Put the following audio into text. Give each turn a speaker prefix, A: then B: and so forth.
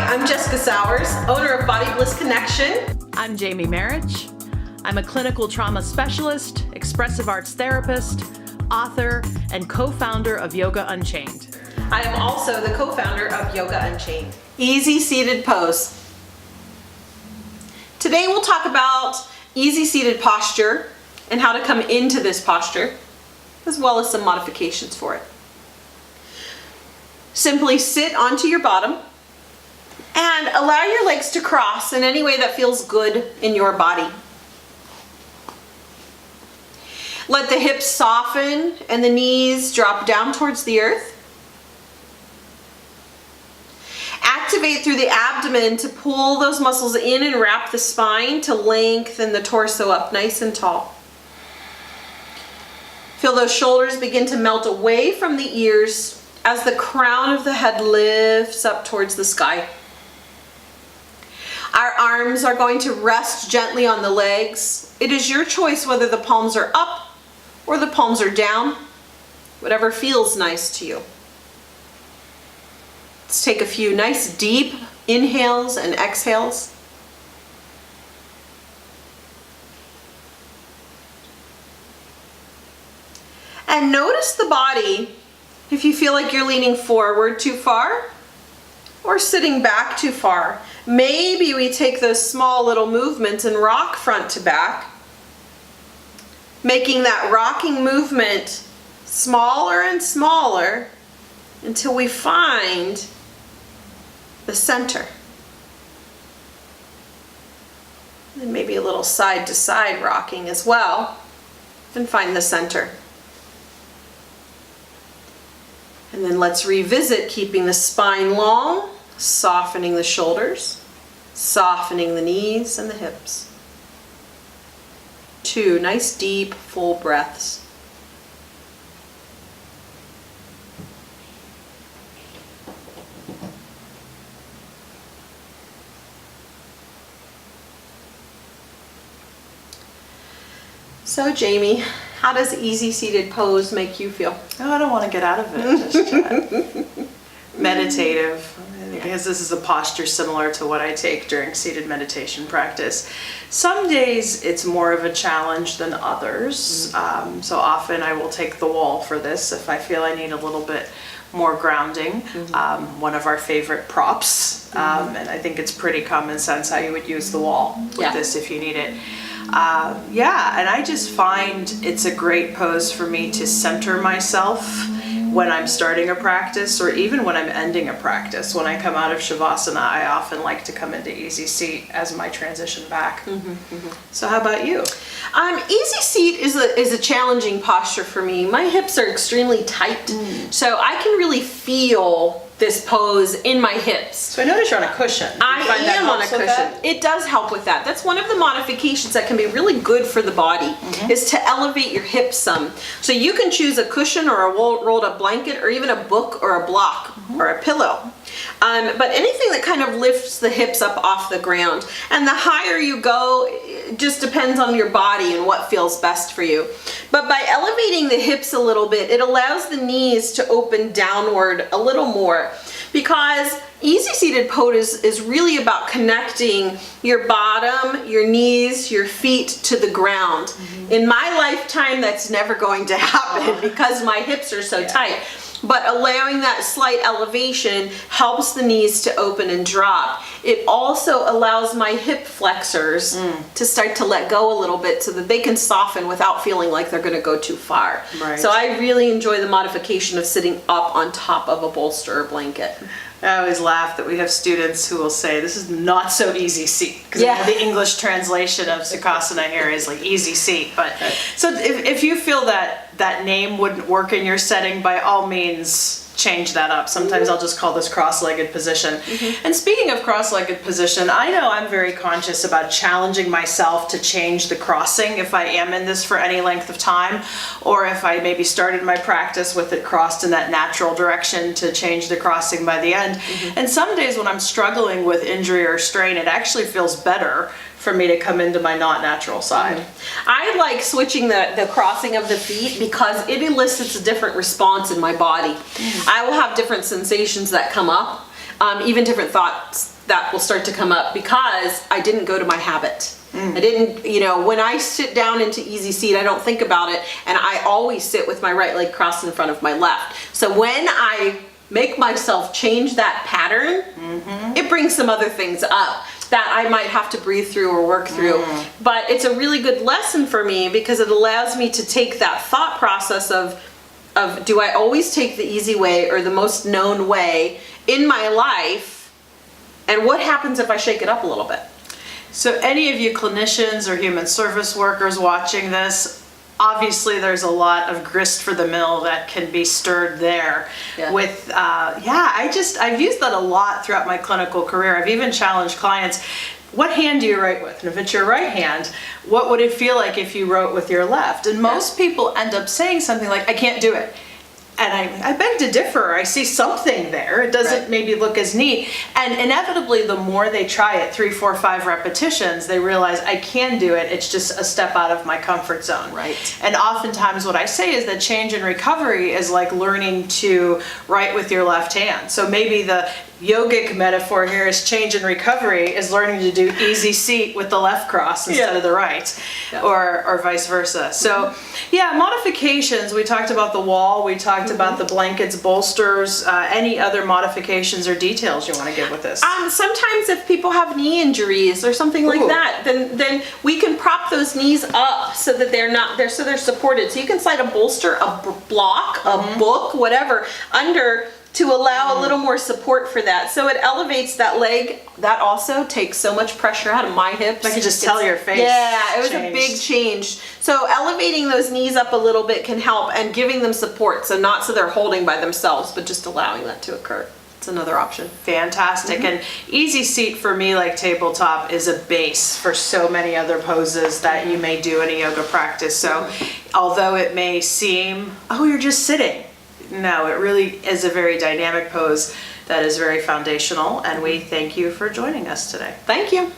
A: I'm Jessica Sowers, owner of Body Bliss Connection.
B: I'm Jamie Marich. I'm a clinical trauma specialist, expressive arts therapist, author, and co-founder of Yoga Unchained.
A: I am also the co-founder of Yoga Unchained. Easy seated pose. Today we'll talk about easy seated posture and how to come into this posture, as well as some modifications for it. Simply sit onto your bottom and allow your legs to cross in any way that feels good in your body. Let the hips soften and the knees drop down towards the earth. Activate through the abdomen to pull those muscles in and wrap the spine to lengthen the torso up nice and tall. Feel those shoulders begin to melt away from the ears as the crown of the head lifts up towards the sky. Our arms are going to rest gently on the legs. It is your choice whether the palms are up or the palms are down, whatever feels nice to you. Let's take a few nice deep inhales and exhales. And notice the body if you feel like you're leaning forward too far or sitting back too far. Maybe we take those small little movements and rock front to back, making that rocking movement smaller and smaller until we find the center. And maybe a little side to side rocking as well, and find the center. And then let's revisit keeping the spine long, softening the shoulders, softening the knees and the hips. 2 nice deep full breaths. So Jamie, how does easy seated pose make you feel?
B: Oh, I don't want to get out of it just yet. Meditative, because this is a posture similar to what I take during seated meditation practice. Some days it's more of a challenge than others. So often I will take the wall for this if I feel I need a little bit more grounding. One of our favorite props, and I think it's pretty common sense how you would use the wall with this if you need it. And I just find it's a great pose for me to center myself when I'm starting a practice or even when I'm ending a practice. When I come out of Shavasana, I often like to come into easy seat as my transition back. So how about you?
A: Easy seat is a challenging posture for me. My hips are extremely tight, so I can really feel this pose in my hips.
B: So I notice you're on a cushion.
A: I am on a cushion. It does help with that. That's one of the modifications that can be really good for the body, is to elevate your hips some. So you can choose a cushion or a rolled up blanket or even a book or a block or a pillow. But anything that kind of lifts the hips up off the ground. And the higher you go, it just depends on your body and what feels best for you. But by elevating the hips a little bit, it allows the knees to open downward a little more, because easy seated pose is really about connecting your bottom, your knees, your feet to the ground. In my lifetime, that's never going to happen because my hips are so tight. But allowing that slight elevation helps the knees to open and drop. It also allows my hip flexors to start to let go a little bit so that they can soften without feeling like they're going to go too far. So I really enjoy the modification of sitting up on top of a bolster or blanket.
B: I always laugh that we have students who will say, this is not so easy seat. Because the English translation of sukasana here is like easy seat. But so if you feel that that name wouldn't work in your setting, by all means, change that up. Sometimes I'll just call this cross-legged position. And speaking of cross-legged position, I know I'm very conscious about challenging myself to change the crossing if I am in this for any length of time, or if I maybe started my practice with it crossed in that natural direction, to change the crossing by the end. And some days when I'm struggling with injury or strain, it actually feels better for me to come into my not natural side.
A: I like switching the crossing of the feet because it elicits a different response in my body. I will have different sensations that come up, even different thoughts that will start to come up because I didn't go to my habit. I didn't, when I sit down into easy seat, I don't think about it, and I always sit with my right leg crossed in front of my left. So when I make myself change that pattern, it brings some other things up that I might have to breathe through or work through. But it's a really good lesson for me because it allows me to take that thought process of do I always take the easy way or the most known way in my life, and what happens if I shake it up a little bit?
B: So any of you clinicians or human service workers watching this, obviously there's a lot of grist for the mill that can be stirred there. With I've used that a lot throughout my clinical career. I've even challenged clients, what hand do you write with? And if it's your right hand, what would it feel like if you wrote with your left? And most people end up saying something like, I can't do it. And I beg to differ. I see something there. It doesn't maybe look as neat. And inevitably, the more they try it, 3, 4, 5 repetitions, they realize I can do it. It's just a step out of my comfort zone. And oftentimes what I say is that change in recovery is like learning to write with your left hand. So maybe the yogic metaphor here is change in recovery is learning to do easy seat with the left cross instead of the right, or vice versa. So modifications, we talked about the wall, we talked about the blankets, bolsters, any other modifications or details you want to give with this?
A: Sometimes if people have knee injuries or something like that, then we can prop those knees up so that they're supported. So you can slide a bolster, a block, a book, whatever, under to allow a little more support for that. So it elevates that leg. That also takes so much pressure out of my hips.
B: I can just tell your face.
A: Yeah, it was a big change. So elevating those knees up a little bit can help, and giving them support. So not so they're holding by themselves, but just allowing that to occur. It's another option.
B: Fantastic. And easy seat for me, like tabletop, is a base for so many other poses that you may do in a yoga practice. So although it may seem, oh, you're just sitting, no, it really is a very dynamic pose that is very foundational, and we thank you for joining us today.
A: Thank you.